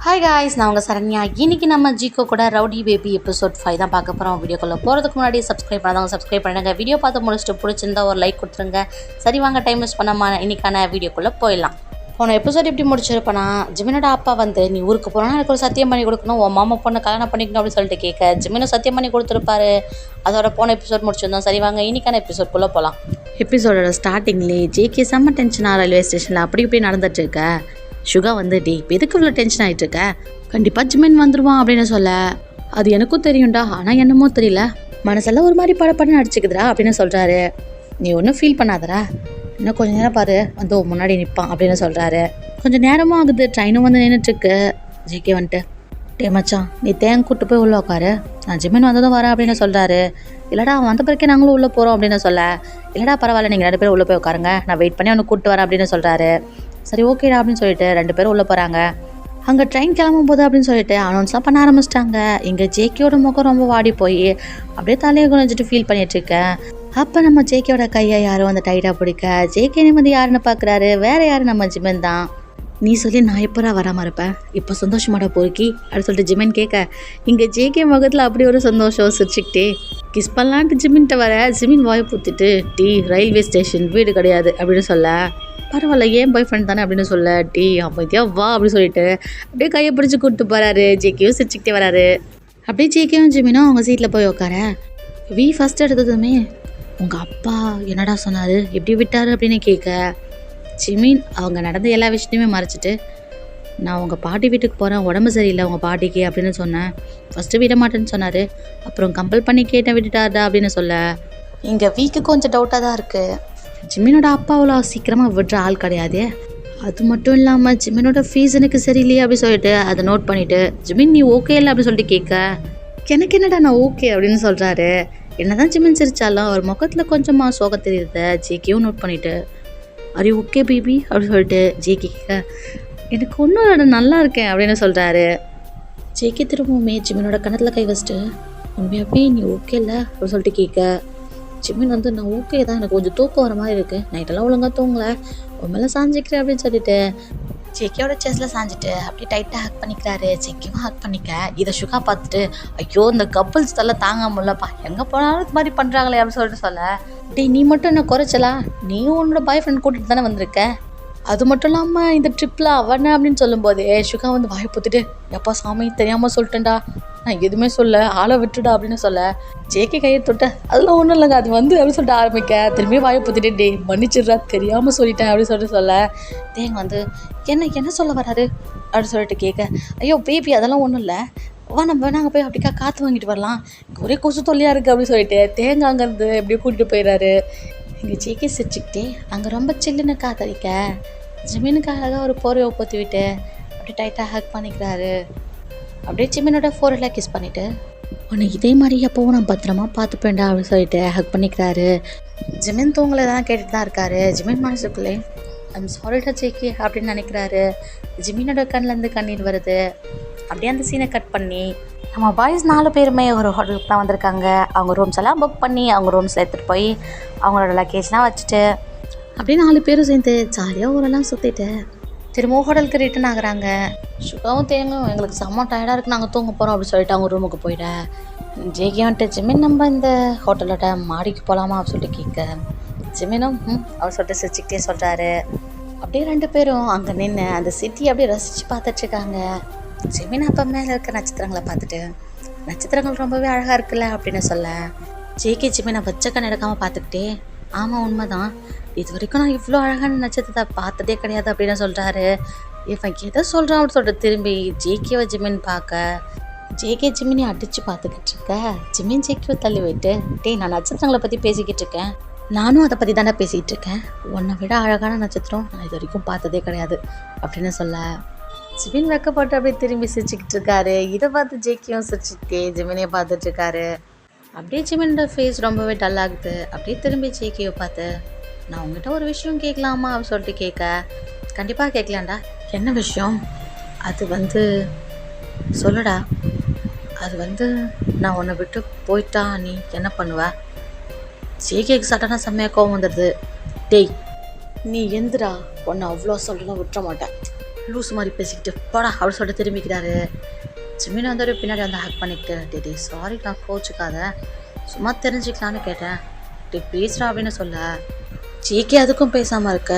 Hi guys, நான் உங்கள் சரண்யா. இன்றைக்கி நம்ம ஜிகோ கூட ரவுடி பேபி எபிசோட் 5 தான் பார்க்க போகிறோம். வீடியோக்குள்ளே போகிறதுக்கு முன்னாடி சப்ஸ்கிரைப் பண்ணாதவங்க சப்ஸ்கிரைப் பண்ணுங்கள். வீடியோ பார்த்து முடிச்சுட்டு பிடிச்சிருந்தா ஒரு லைக் கொடுத்துருங்க. சரி, வாங்க டைம் வேஸ்ட் பண்ணாமல் இன்றைக்கான வீடியோக்குள்ளே போயிடலாம். போன எபிசோட் எப்படி முடிச்சிருப்பேனா, ஜிமினோட அப்பா வந்து நீ ஊருக்கு போனால் எனக்கு ஒரு சத்தியம் பண்ணி கொடுக்கணும், உன் மாமா பொண்ணை கல்யாணம் பண்ணிக்கணும் அப்படின்னு சொல்லிட்டு கேட்க ஜிமினும் சத்தியம் பண்ணி கொடுத்துருப்பாரு. அதோட போன எபிசோட் முடிச்சிருந்தோம். சரி, வாங்க இன்றைக்கான எபிசோட்குள்ளே போகலாம். எபிசோடோட ஸ்டார்டிங்லேயே ஜேகே செம்ம டென்ஷனாக ரயில்வே ஸ்டேஷனில் அப்படி இப்படி நடந்துட்டு இருக்க சுகா வந்து இப்போ எதுக்கு இவ்வளோ டென்ஷன் ஆகிட்டு இருக்க, கண்டிப்பாக ஜிமின் வந்துடுவான் அப்படின்னு சொல்ல, அது எனக்கும் தெரியும்டா, ஆனால் என்னமோ தெரியல மனசெல்லாம் ஒரு மாதிரி படப்படன்னு அடிச்சுக்குதுரா அப்படின்னு சொல்கிறாரு. நீ ஒன்றும் ஃபீல் பண்ணாதரா, இன்னும் கொஞ்சம் நேரம் பாரு வந்து முன்னாடி நிற்பான் அப்படின்னு சொல்கிறாரு. கொஞ்சம் நேரமும் ஆகுது, ட்ரெயினும் வந்து நின்றுட்டுருக்கு. ஜேகே வந்துட்டு டே மச்சான், நீ தேங்க கூப்பிட்டு போய் உள்ளே உட்காரு, நான் ஜிமின் வந்ததும் வரேன் அப்படின்னு சொல்கிறாரு. இல்லைடா அவன் வந்த பிறக்கே நாங்களும் உள்ளே போகிறோம் அப்படின்னு சொல்ல, இல்லைடா பரவாயில்ல நீங்கள் 2 பேரும் உள்ளே போய் உட்காருங்க, நான் வெயிட் பண்ணி அவனை கூப்பிட்டு வரேன் அப்படின்னு சொல்கிறாரு. சரி ஓகேடா அப்படின்னு சொல்லிட்டு 2 பேரும் உள்ளே போகிறாங்க. அங்கே ட்ரெயின் கிளம்பும் போது அப்படின்னு சொல்லிட்டு அனௌன்ஸ்லாம் பண்ண ஆரம்பிச்சிட்டாங்க. இங்கே ஜேகேயோட முகம் ரொம்ப வாடி போய் அப்படியே தலையை குறைஞ்சிட்டு ஃபீல் பண்ணிகிட்ருக்கேன். அப்போ நம்ம ஜேகேயோட கையை யாரும் வந்து டைட்டாக பிடிக்க, ஜேகே நிம்மதி யாருன்னு பார்க்குறாரு, வேறு யார் நம்ம ஜிமின் தான். நீ சொல்லி நான் எப்போரா வராமல் இருப்பேன், இப்போ சந்தோஷமாடா போருக்கி அப்படின்னு சொல்லிட்டு ஜிமின் கேட்க, இங்கே ஜேகே முகத்தில் அப்படி ஒரு சந்தோஷம் சிரிச்சுக்கிட்டே கிஸ் பண்ணலான்ட்டு ஜிமின்கிட்ட வர, ஜிமின் வாய் பூத்துட்டு ரயில்வே ஸ்டேஷன் வீடு கிடையாது அப்படின்னு சொல்ல, பரவாயில்ல ஏன் பாய் ஃப்ரெண்ட் தானே அப்படின்னு சொல்ல, அமைதியாக வா அப்படின்னு சொல்லிட்டு அப்படியே கையை பிடிச்சி கூப்பிட்டு போகிறாரு. ஜேகேயும் சிரிச்சுக்கிட்டே வராரு. அப்படியே ஜேகேயும் ஜிமினும் அவங்க சீட்டில் போய் உட்கார, ஃபஸ்ட் எடுத்ததுமே உங்கள் அப்பா என்னடா சொன்னார், எப்படி விட்டார் அப்படின்னு கேட்க, ஜிமின் அவங்க நடந்த எல்லா விஷயத்தையுமே மறைச்சிட்டு, நான் உங்கள் பாட்டி வீட்டுக்கு போகிறேன், உடம்பு சரியில்லை உங்கள் பாட்டிக்கு அப்படின்னு சொன்னேன், ஃபஸ்ட்டு விட மாட்டேன்னு சொன்னார், அப்புறம் கம்பல் பண்ணி கேட்டேன் விட்டுட்டார்டா அப்படின்னு சொல்ல, இங்கே வீக்கு கொஞ்சம் டவுட்டாக தான் இருக்குது, ஜிமினோட அப்பா அவ்வளோ சீக்கிரமாக விடுற ஆள் கிடையாது, அது மட்டும் இல்லாமல் ஜிமினோட ஃபீஸ் எனக்கு சரியில்லையே அப்படின்னு சொல்லிட்டு அதை நோட் பண்ணிவிட்டு, ஜிமின் நீ ஓகே இல்லை அப்படின்னு சொல்லிட்டு கேட்க, எனக்கு என்னடா நான் ஓகே அப்படின்னு சொல்கிறாரு. என்ன தான் ஜிமின் சிரிச்சாலும் அவர் முகத்தில் கொஞ்சமாக சோக தெரியுது. ஜேகேயும் நோட் பண்ணிவிட்டு, அரி ஓகே பேபி அப்படின்னு சொல்லிட்டு ஜேகே கேட்க, எனக்கு ஒன்றும் நல்லா இருக்கேன் அப்படின்னு சொல்கிறாரு. ஜேகே திரும்பவுமே ஜிமினோட கணத்தில் கை வச்சுட்டு, உண்மையாகவே நீ ஓகே இல்லை அப்படின்னு சொல்லிட்டு கேட்க, ஜிமின் வந்து நான் ஓகே தான், எனக்கு கொஞ்சம் தூக்கம் வர மாதிரி இருக்குது, நைட்டெல்லாம் ஒழுங்காக தூங்கலை, உன் மேலே சாஞ்சிக்கிறேன் அப்படின்னு சொல்லிட்டு ஜேகேயோட செஸ்ஸில் சாஞ்சிட்டு அப்படியே டைட்டாக ஹக் பண்ணிக்கிறாரு. ஜேகேவும் ஹக் பண்ணிக்க, இதை சுகா பார்த்துட்டு ஐயோ இந்த கப்புள்ஸ் தலை தாங்க முடியலப்பா, எங்கே போனாலும் இது மாதிரி பண்ணுறாங்களே அப்படின்னு சொல்லிட்டு சொல்ல, நீ மட்டும் என்ன குறைச்சலா, நீயும் உன்னோட பாய் ஃப்ரெண்ட் கூட்டிகிட்டு தானே வந்திருக்க, அது மட்டும் இல்லாமல் இந்த ட்ரிப்பில் அவனை அப்படின்னு சொல்லும்போது சுகா வந்து வாயை பொத்துட்டு, எப்பா சாமி தெரியாமல் சொல்லிட்டேன்டா, நான் எதுவுமே சொல்ல, ஆளை விட்டுடா அப்படின்னு சொல்ல, ஜேகே கையை தொட்ட, அதெல்லாம் ஒன்றும் இல்லைங்க அது வந்து அப்படின்னு சொல்லிட்டு ஆரம்பிக்க, திரும்பி வாயை பொத்துட்டு மன்னிச்சிடுறா தெரியாமல் சொல்லிட்டேன் அப்படின்னு சொல்ல, தேங்க வந்து என்ன சொல்ல வராரு அப்படின்னு சொல்லிட்டு கேட்க, ஐயோ பேபி அதெல்லாம் ஒன்றும் இல்லை, வா நம்ம நாங்கள் போய் அப்படிக்கா காற்று வாங்கிட்டு வரலாம், ஒரே கொசு தொல்லையாக இருக்குது அப்படின்னு சொல்லிட்டு தேங்க அங்கேருந்து எப்படியோ கூட்டிகிட்டு போயிடுறாரு. இங்கே ஜேகே சிரிச்சுக்கிட்டே அங்கே ரொம்ப சில்லுன்னு காத்தடிக்க, ஜிமினுக்கு அழகாக ஒரு போர்வையை ஊற்றி விட்டு அப்படியே டைட்டாக ஹக் பண்ணிக்கிறாரு. அப்படியே ஜிமினோட ஃபோரில் கிஸ் பண்ணிவிட்டு, உன்னை இதே மாதிரி எப்போவும் நான் பத்திரமா பார்த்துப்பேன்டா அப்படின்னு சொல்லிட்டு ஹக் பண்ணிக்கிறாரு. ஜிமின் தூங்கலை தான் கேட்டுட்டு தான் இருக்காரு. ஜிமின் மனசுக்குள்ளே ஐம் சாரிடா ஜேகே அப்படின்னு நினைக்கிறாரு. ஜிமினோட கண்ணிலேருந்து கண்ணீர் வருது. அப்படியே அந்த சீனை கட் பண்ணி நம்ம பாய்ஸ் 4 பேருமே ஒரு ஹோட்டலுக்கு தான் வந்திருக்காங்க. அவங்க ரூம்ஸ் எல்லாம் புக் பண்ணி அவங்க ரூம்ஸில் எடுத்துகிட்டு போய் அவங்களோட லக்கேஜ்லாம் வச்சுட்டு அப்படியே 4 பேரும் சேர்ந்து ஜாலியாக ஊரெல்லாம் சுற்றிட்டு திரும்பவும் ஹோட்டலுக்கு ரிட்டன் ஆகுறாங்க. சுகாவும் தேங்கும் எங்களுக்கு செம்ம டயர்டாக இருக்குது, நாங்கள் தூங்க போகிறோம் அப்படின்னு சொல்லிட்டு அவங்க ரூமுக்கு போயிட, ஜேகே வந்துட்டு ஜிமின் நம்ம இந்த ஹோட்டலோட மாடிக்கு போகலாமா அப்படின்னு சொல்லிட்டு கேட்க, ஜிமினும் அவர் சொல்லிட்டு சிரிச்சுக்கிட்டே சொல்கிறாரு. அப்படியே 2 பேரும் அங்கே நின்று அந்த சிட்டி அப்படியே ரசித்து பார்த்துட்ருக்காங்க. ஜிமின் அப்போ மேலே இருக்க நட்சத்திரங்களை பார்த்துட்டு, நட்சத்திரங்கள் ரொம்பவே அழகாக இருக்குல்ல அப்படின்னு சொல்ல, ஜேகே ஜிமினை வச்ச கண் எடுக்காமல் பார்த்துக்கிட்டே, ஆமாம் உண்மைதான், இது வரைக்கும் நான் இவ்வளோ அழகான நட்சத்திரத்தை பார்த்ததே கிடையாது அப்படின்னு சொல்கிறாரு. இவன் எதை சொல்கிறான் அப்படின்னு சொல்லிட்டு திரும்பி ஜேகேவை ஜிமின் பார்க்க, ஜேகே ஜிமினை அடித்து பார்த்துக்கிட்டு இருக்க, ஜிமின் ஜேகேவை தள்ளி விட்டு, நான் நட்சத்திரங்களை பற்றி பேசிக்கிட்டு இருக்கேன், நானும் அதை பற்றி தானே பேசிகிட்டு இருக்கேன், உன்னை விட அழகான நட்சத்திரம் நான் இது வரைக்கும் பார்த்ததே கிடையாது அப்படின்னு சொல்ல, ஜிமின் வெக்கப்பட்டு அப்படியே திரும்பி சிரிச்சுக்கிட்டு இருக்காரு. இதை பார்த்து ஜேகேயும் சிரிச்சுக்கிட்டே ஜிமினே பார்த்துட்ருக்காரு. அப்படியே ஜிமினோட ஃபேஸ் ரொம்பவே டல்லாகுது. அப்படியே திரும்பி ஜேகேவை பார்த்து, நான் உங்ககிட்ட ஒரு விஷயம் கேட்கலாமா அப்படின்னு சொல்லிட்டு கேட்க, கண்டிப்பாக கேட்கலாண்டா, என்ன விஷயம், அது வந்து சொல்லுடா, அது வந்து நான் உன்னை விட்டு போயிட்டா நீ என்ன பண்ணுவ. ஜேகேக்கு சட்டனா செம்மையாக கோவம் வந்துடுது. நீ எந்திரா, உன்னை அவ்வளோ சொல்லலாம் விட்டுற மாட்டேன், லூஸ் மாதிரி பேசிக்கிட்டு போடா அப்படி சொல்லிட்டு திரும்பிக்கிறாரு. ஜிமின் வந்து பின்னாடி வந்து ஹேக் பண்ணிக்கிட்டு டே சாரி நான் கோச்சுக்காத, சும்மா தெரிஞ்சுக்கலான்னு கேட்டேன். ப்ளீஸ்டா அப்படின்னு சொல்ல ஜேகே அதுக்கும் பேசாமல் இருக்க.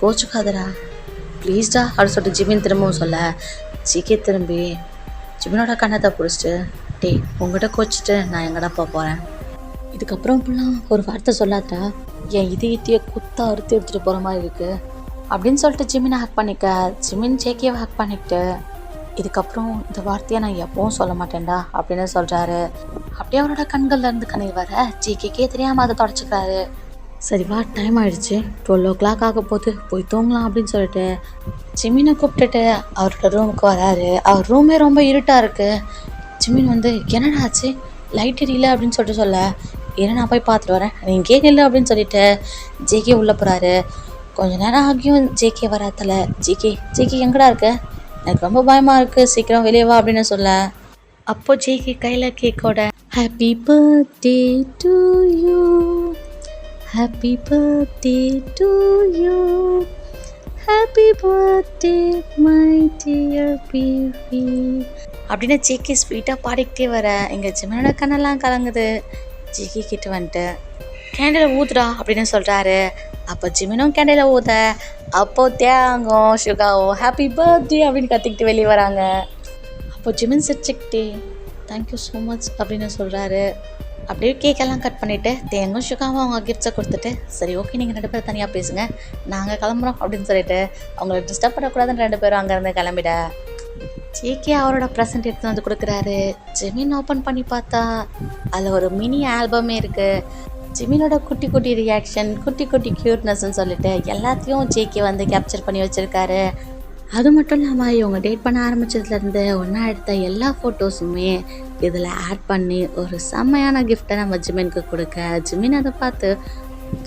கோச்சுக்காதடா ப்ளீஸ்டா அப்படின்னு சொல்லிட்டு ஜிமின் திரும்பவும் சொல்ல ஜேகே திரும்பி ஜிமினோட கண்ணத்தை பிடிச்சிட்டு உங்கள்கிட்ட கோச்சிட்டு நான் எங்கடா போகிறேன், இதுக்கப்புறம் இப்படிலாம் ஒரு வார்த்தை சொல்லாதா, என் இதயத்தையே குத்தா அறுத்து எடுத்துகிட்டு போகிற மாதிரி இருக்குது அப்படின்னு சொல்லிட்டு ஜிமினை ஹேக் பண்ணிக்க. ஜிமின் ஜேகேவை ஹேக் பண்ணிக்கிட்டு இதுக்கப்புறம் இந்த வார்த்தையை நான் எப்பவும் சொல்ல மாட்டேன்டா அப்படின்னு சொல்கிறாரு. அப்படியே அவரோட கண்கள்லேருந்து கண்ணீர் வர ஜேகேக்கே தெரியாமல் அதை தொடச்சிக்கிறாரு. சரி வா டைம் ஆகிடுச்சு, 12 o'clock ஆக போகுது, போய் தூங்கலாம் அப்படின்னு சொல்லிட்டு ஜிமினை கூப்பிட்டுட்டு அவரோட ரூமுக்கு வராரு. அவர் ரூமே ரொம்ப இருட்டாக இருக்குது. ஜிமின் வந்து என்னடா ஆச்சு லைட் எரியல அப்படின்னு சொல்லிட்டு சொல்ல ஏன்னா நான் போய் பார்த்துட்டு வரேன் நீங்கள் கேட்கல அப்படின்னு சொல்லிட்டு ஜேகே உள்ளே போகிறாரு. கொஞ்ச நேரம் ஆகியும் ஜேகே வராத்தல. ஜேகே எங்கடா இருக்க, எனக்கு ரொம்ப பயமாக இருக்குது, சீக்கிரம் வெளியே வா அப்படின்னு சொல்ல அப்போ ஜேகே கையில் கேக்கோட happy birthday to you, happy birthday to you, happy birthday my dear baby அப்படின்னு ஜேகே ஸ்வீட்டாக பாடிக்கிட்டே வர எங்கள் ஜிமினோட கண்ணெல்லாம் கலங்குது. ஜேகே கிட்ட வந்துட்டு கேண்டில் ஊதுடா அப்படின்னு சொல்கிறாரு. அப்போ ஜிமினும் கேண்டில் ஊத அப்போ தேங்கும் சுகாவும் ஹாப்பி பர்த்டே அப்படின்னு கத்திக்கிட்டு வெளியே வராங்க. அப்போ ஜிமின் சிரிச்சுக்கிட்டே தேங்க்யூ ஸோ மச் அப்படின்னு சொல்கிறாரு. அப்படியே கேக்கெல்லாம் கட் பண்ணிவிட்டு தேங்கும் சுகாவும் அவங்க கிஃப்ட்ஸை கொடுத்துட்டு சரி ஓகே நீங்கள் 2 பேரும் தனியாக பேசுங்க நாங்கள் கிளம்புறோம் அப்படின்னு சொல்லிட்டு அவங்கள டிஸ்டர்ப் பண்ணக்கூடாதுன்னு 2 பேரும் அங்கேருந்து கிளம்பிட ஜேகே அவரோட ப்ரெசன்ட் எடுத்து வந்து கொடுக்குறாரு. ஜிமின் ஓப்பன் பண்ணி பார்த்தா அதில் ஒரு மினி ஆல்பமே இருக்குது. ஜிமினோட குட்டி குட்டி ரியாக்ஷன், குட்டி குட்டி க்யூட்னஸ்ன்னு சொல்லிட்டு எல்லாத்தையும் ஜேகே வந்து கேப்சர் பண்ணி வச்சுருக்காரு. அது மட்டும் இல்லாமல் இவங்க டேட் பண்ண ஆரம்பித்ததுலேருந்து ஒன்றா எடுத்த எல்லா ஃபோட்டோஸுமே இதில் ஆட் பண்ணி ஒரு செம்மையான கிஃப்டை நம்ம ஜிமினுக்கு கொடுக்க ஜிமின் அதை பார்த்து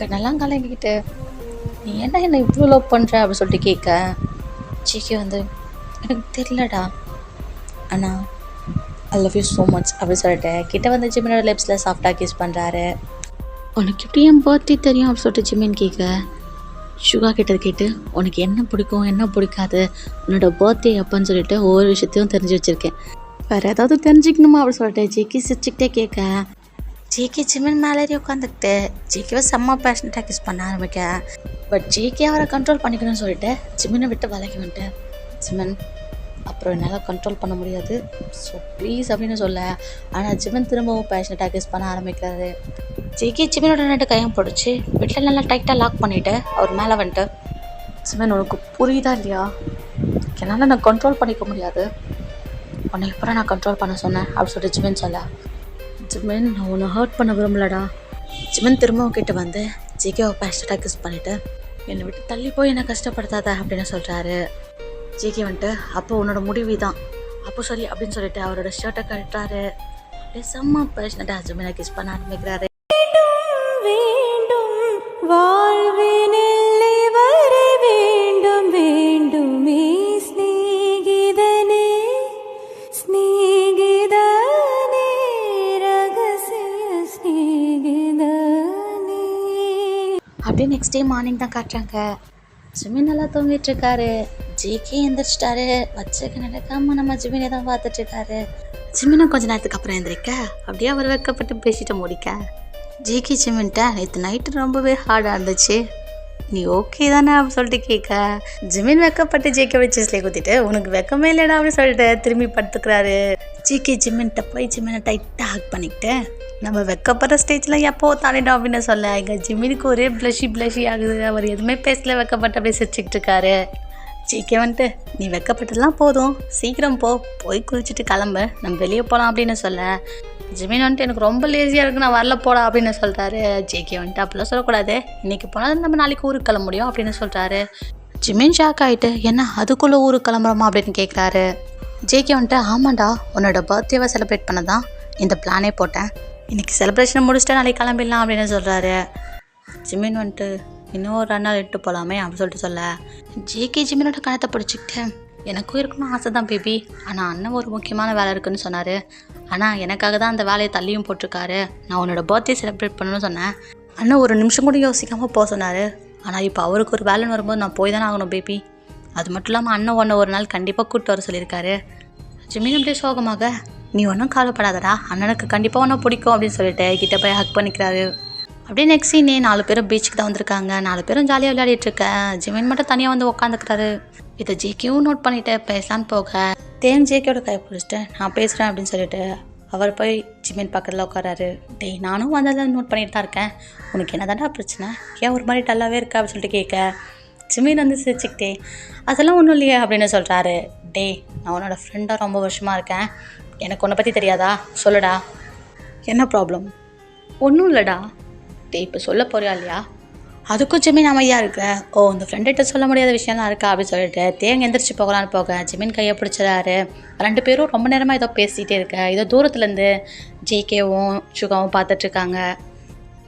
கண்ணெல்லாம் கலங்கிக்கிட்டு நீ என்ன இவ்வளோ லவ் பண்ணுற அப்படின்னு சொல்லிட்டு கேட்க ஜேகே வந்து எனக்கு தெரியலடா அண்ணா I love you so much அப்படின்னு சொல்லிட்டு கிட்ட வந்து ஜிமினோட லிப்ஸில் சாஃப்டாக கிஸ் பண்ணுறாரு. உனக்கு எப்படி என் பர்த்டே தெரியும் அப்படின்னு சொல்லிட்டு ஜிமின் கேட்க சுகா கிட்ட கேட்டு உனக்கு என்ன பிடிக்கும் என்ன பிடிக்காது உன்னோட பர்த்டே எப்போன்னு சொல்லிட்டு ஒவ்வொரு விஷயத்தையும் தெரிஞ்சு வச்சுருக்கேன், வேறு ஏதாவது தெரிஞ்சுக்கணுமா அப்படின்னு சொல்லிட்டு ஜேகே சிரிச்சுக்கிட்டே கேட்க ஜேகே ஜிமின் மேலேயே உட்காந்துக்கிட்டு ஜேகேவை செம்ம பேஷனட்டாக கிஸ் பண்ண ஆரம்பிக்க. பட் ஜேகே அவரை கண்ட்ரோல் பண்ணிக்கணும்னு சொல்லிட்டு ஜிமினை விட்டு விலகி வந்துட்டு ஜிமின் அப்புறம் என்னால் கண்ட்ரோல் பண்ண முடியாது ஸோ ப்ளீஸ் அப்படின்னு சொல்ல ஆனால் ஜிமின் திரும்பவும் பேஷனட்டாக கிஸ் பண்ண ஆரம்பிக்கிறாரு. ஜேகே ஜிமினோட 2 கையும் பிடிச்சி வீட்டில் நல்லா டைட்டாக லாக் பண்ணிவிட்டு அவர் மேலே வந்துட்டு ஜிமின் உனக்கு புரியுதா இல்லையா, என்னால் நான் கண்ட்ரோல் பண்ணிக்க முடியாது, உன்னை எப்போ நான் கண்ட்ரோல் பண்ண சொன்னேன் அப்படின்னு சொல்லிட்டு ஜிமின் சொல்ல ஜிமின் நான் உன்னை ஹர்ட் பண்ண விரும்பலடா. ஜிமின் திரும்பவும் கிட்ட வந்து ஜேகேவை பேஷனட்டாக கிஸ் பண்ணிவிட்டு என்னை விட்டு தள்ளி போய் என்னை கஷ்டப்படுத்தாத அப்படின்னு சொல்கிறாரு. ஜேகே வந்துட்டு அப்போ உன்னோட முடிவு தான் அப்போ சரி அப்படின்னு சொல்லிட்டு அவரோட ஷர்ட்டை கட்டுறாரு. அப்படியே செம்ம பேஷனட்டாக ஜிமினை கிஸ் பண்ண ஆரம்பிக்கிறாரு. அப்படியே நெக்ஸ்ட் டே மார்னிங் தான் காட்டுறாங்க. ஜிமின் நல்லா தூங்கிட்டு இருக்காரு. ஜேகே எந்திரிச்சிட்டாரு. வச்சக்கு நடக்காம நம்ம ஜிமினை தான் பார்த்துட்டு இருக்காரு. ஜிமினும் கொஞ்ச நேரத்துக்கு அப்புறம் எந்திரிக்க அப்படியே அவர் வெக்கப்பட்டு பேசிட்டு முடிக்க ஜேகே ஜிமின்ட்ட நேற்று நைட்டு ரொம்பவே ஹார்டாக இருந்துச்சு நீ ஓகே தானே அப்படின்னு சொல்லிட்டு கேட்க ஜிமின் வெக்கப்பட்டு ஜேகே செஸ்லேயே குத்திட்டு உனக்கு வெக்கமே இல்லைடா அப்படின்னு சொல்லிட்டு திரும்பி படுத்துக்கிறாரு. ஜேகே ஜிமின்ட்ட போய் ஜிமினை டைட்டாக ஹக் பண்ணிக்கிட்டு நம்ம வெக்கப்படுற ஸ்டேஜில் எப்போ தாண்டிட்டோம் அப்படின்னு சொல்ல எங்கள் ஜிமினுக்கு ஒரே ப்ளஷி ஆகுது. அவர் எதுவுமே பேசல, வெக்கப்பட்டு அப்படியே சிரிச்சுக்கிட்டு இருக்காரு. ஜேகே வந்துட்டு நீ வெக்கப்பட்டதெல்லாம் போதும், சீக்கிரம் போய் குளிச்சுட்டு கிளம்பு, நம்ம வெளியே போகலாம் அப்படின்னு சொல்ல ஜிமின் வந்துட்டு எனக்கு ரொம்ப லேசியாக இருக்குது, நான் வரல போடா அப்படின்னு சொல்கிறாரு. ஜேகே வந்துட்டு அப்படிலாம் சொல்லக்கூடாது, இன்றைக்கி போனால் நம்ம நாளைக்கு ஊருக்கு கிளம்ப முடியும் அப்படின்னு சொல்கிறாரு. ஜிமின் ஷாக் ஆகிட்டு என்ன அதுக்குள்ளே ஊருக்கு கிளம்புறோமா அப்படின்னு கேட்குறாரு. ஜேகே வந்துட்டு ஆமாண்டா உன்னோட பர்த்டேவை செலிப்ரேட் பண்ண தான் இந்த பிளானே போட்டேன், இன்றைக்கி செலிப்ரேஷனை முடிச்சுட்டு நாளைக்கு கிளம்பிடலாம் அப்படின்னு சொல்கிறாரு. ஜிமின் வந்துட்டு இன்னும் ஒரு 2 நாள் இட்டு போகலாமே அப்படின்னு சொல்லிட்டு சொல்ல ஜேகே ஜிமினோட கணத்தை பிடிச்சிக்கிட்டு எனக்கும் இருக்கணும் ஆசை தான் பேபி, ஆனால் அண்ணன் ஒரு முக்கியமான வேலை இருக்குன்னு சொன்னார், ஆனால் எனக்காக தான் அந்த வேலையை தள்ளியும் போட்டிருக்காரு, நான் உன்னோட பர்த்டே செலிப்ரேட் பண்ணணும்னு சொன்னேன், அண்ணன் ஒரு நிமிஷம் கூட யோசிக்காமல் போக சொன்னார், ஆனால் இப்போ அவருக்கு ஒரு வேலைன்னு வரும்போது நான் போய் தானே ஆகணும் பேபி, அது மட்டும் இல்லாமல் அண்ணன் ஒன்று ஒரு நாள் கண்டிப்பாக கூப்பிட்டு வர சொல்லியிருக்காரு. ஜிமின் அப்படியே சோகமாக, நீ ஒன்றும் கவலைப்படாதடா, அண்ணனுக்கு கண்டிப்பாக ஒன்றும் பிடிக்கும் அப்படின்னு சொல்லிட்டு கிட்ட போய் ஹக் பண்ணிக்கிறாரு. அப்படியே நெக்ஸ்ட் சீனே 4 பேரும் பீச்சுக்கு தான் வந்திருக்காங்க. 4 பேரும் ஜாலியாக விளையாடிட்டு இருக்கேன். ஜிமின் மட்டும் தனியாக வந்து உட்காந்துக்கிறாரு. இதை ஜேகேவும் நோட் பண்ணிவிட்டு பேசலான்னு போக தேன் ஜேகேயோட கையை பிடிச்சிட்டு நான் பேசுகிறேன் அப்படின்னு சொல்லிட்டு அவர் போய் ஜிமின் பக்கத்தில் உட்காராரு. டேய் நானும் வந்ததில் நோட் பண்ணிட்டு தான் இருக்கேன், உனக்கு என்ன தாண்டா பிரச்சனை, ஏன் ஒரு மாதிரி டல்லாகவே இருக்கா அப்படின்னு சொல்லிட்டு கேட்க ஜிமின் வந்து சிரிச்சுக்கிட்டே அதெல்லாம் ஒன்றும் இல்லையே அப்படின்னு சொல்கிறாரு. டேய் நான் உன்னோட ஃப்ரெண்டாக ரொம்ப வருஷமாக இருக்கேன், எனக்கு உன்னை பற்றி தெரியாதா, சொல்லுடா என்ன ப்ராப்ளம். ஒன்றும் இல்லைடா. டேய் இப்போ சொல்ல போறியா இல்லையா. அதுக்கும் ஜிமின் அமைதியாக இருக்க. ஓ இந்த ஃப்ரெண்ட்கிட்ட சொல்ல முடியாத விஷயம்லாம் இருக்கா அப்படின்னு சொல்லிட்டு தேங்க எந்திரிச்சு போகலான்னு போக ஜிமின் கையை பிடிச்சிடாரு. 2 பேரும் ரொம்ப நேரமாக ஏதோ பேசிகிட்டே இருக்க. ஏதோ தூரத்துலேருந்து ஜேகேவும் சுகாவும் பார்த்துட்ருக்காங்க.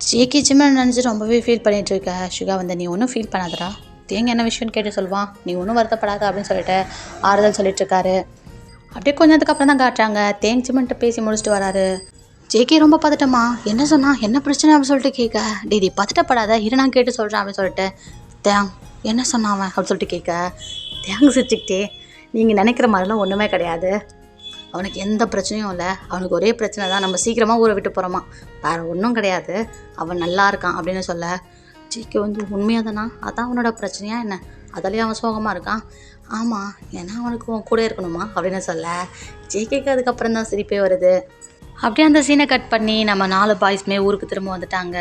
ஜேகே ஜிமின் நினச்சி ரொம்பவே ஃபீல் பண்ணிகிட்ருக்க. சுகா வந்து நீ ஒன்றும் ஃபீல் பண்ணாதடா, தேங்க என்ன விஷயம்னு கேட்டு சொல்லுவான், நீ ஒன்றும் வருத்தப்படாத அப்படின்னு சொல்லிட்டு ஆறுதல் சொல்லிட்டுருக்காரு. அப்படியே கொஞ்ச நேரத்துக்கு அப்புறம் தான் காட்டுறாங்க தேங் ஜிமின்ட்ட பேசி முடிச்சுட்டு வராரு. ஜேகே ரொம்ப பார்த்துட்டம்மா, என்ன சொன்னா என்ன பிரச்சனை அப்படின்னு சொல்லிட்டு கேட்க, டேடி பதட்டப்படாத இரு நான் கேட்டு சொல்கிறேன் அப்படின்னு சொல்லிட்டு தேங் என்ன சொன்னாவன் அப்படின்னு சொல்லிட்டு கேட்க தேங் சிரிச்சுக்கிட்டே நீங்கள் நினைக்கிற மாதிரிலாம் ஒன்றுமே கிடையாது, அவனுக்கு எந்த பிரச்சனையும் இல்லை, அவனுக்கு ஒரே பிரச்சனை தான் நம்ம சீக்கிரமாக ஊரை விட்டு போகிறோமா, வேறு ஒன்றும் கிடையாது, அவன் நல்லா இருக்கான் அப்படின்னு சொல்ல ஜேகே வந்து உண்மையாக தானா, அதான் அவனோட பிரச்சனையா என்ன, அதிலேயே அவன் சோகமாக இருக்கான். ஆமாம் ஏன்னா அவனுக்கு உன் கூட இருக்கணுமா அப்படின்னு சொல்ல ஜேகேக்கு அதுக்கப்புறம் தான் சிரிப்பே வருது. அப்படியே அந்த சீனை கட் பண்ணி நம்ம 4 பாய்ஸுமே ஊருக்கு திரும்ப வந்துட்டாங்க.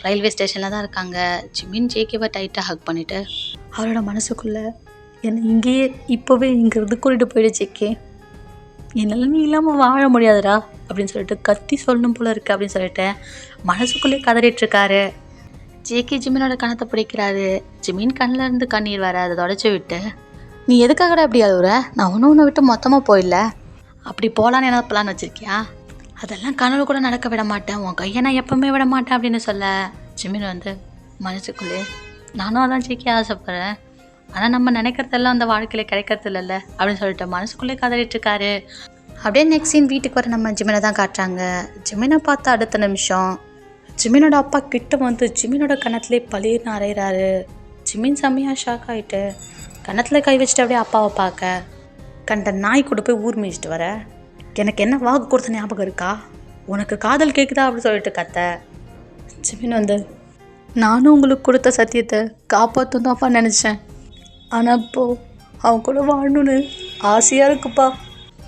ரயில்வே ஸ்டேஷனில் தான் இருக்காங்க. ஜிமின் ஜேகேவை டைட்டாக ஹக் பண்ணிவிட்டு அவரோட மனசுக்குள்ளே என்னை இங்கேயே இப்போவே இங்கேருந்து கூட்டிகிட்டு போயிடு ஜேகே, என்னால் நீ இல்லாமல் வாழ முடியாதுடா அப்படின்னு சொல்லிட்டு கத்தி சொல்லணும் போல இருக்குது அப்படின்னு சொல்லிட்டு மனசுக்குள்ளேயே கதறிட்டுருக்காரு. ஜேகே ஜிமினோட கணத்தை பிடிக்கிறாரு. ஜிமின் கண்ணில் இருந்து கண்ணீர் வர அதை தொடச்சி விட்டு நீ எதுக்காகடா அப்படி அழுவுற, நான் ஒன்று விட்டு மொத்தமாக போயிடல, அப்படி போகலான்னு என்ன பிளான் வச்சுருக்கியா, அதெல்லாம் கனவு கூட நடக்க விட மாட்டேன், உன் கையை நான் எப்பவுமே விட மாட்டேன் அப்படின்னு சொல்ல ஜிமின் வந்து மனசுக்குள்ளே நானும் அதான் ஜேகே ஆசைப்படுறேன், ஆனால் நம்ம நினைக்கிறதெல்லாம் அந்த வாழ்க்கையில் கிடைக்கிறது இல்லைல்ல அப்படின்னு சொல்லிட்டு மனசுக்குள்ளே கதறிட்டுருக்காரு. அப்படியே நெக்ஸ்ட் சீன் வீட்டுக்கு வர நம்ம ஜிமினை தான் காட்டுறாங்க. ஜிமினை பார்த்து அடுத்த நிமிஷம் ஜிமினோட அப்பா கிட்ட வந்து ஜிமினோட கணத்துலேயே பளிர்னு அறையிறாரு. ஜிமின் செம்மையாக ஷாக் ஆகிட்டு கணத்தில் கை வச்சுட்டு அப்படியே அப்பாவை பார்க்க, கண்ட நாய் கூட போய் ஊர் மேய்ச்சிட்டு வர, எனக்கு என்ன வாக்கு கொடுத்த ஞாபகம் இருக்கா, உனக்கு காதல் கேட்குதா அப்படின்னு சொல்லிட்டு கத்த ஜிமின் வந்து நானும் உங்களுக்கு கொடுத்த சத்தியத்தை காப்பாற்றும் தான்ப்பா நினச்சேன், ஆனால் இப்போது அவன் கூட வாழணுன்னு ஆசையாக இருக்குப்பா.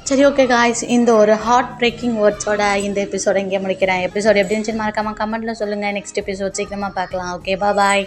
சரி ஓகே காய்ஸ், இந்த ஒரு ஹார்ட் பிரேக்கிங் வேர்ட்ஸோட இந்த எபிசோட இங்கே முடிக்கிறேன். எபிசோட் எப்படி இருந்துச்சுன்னு மறக்காமல் கமெண்ட்டில் சொல்லுங்கள். நெக்ஸ்ட் எபிசோட் சீக்கிரமாக பார்க்கலாம். Okay bye.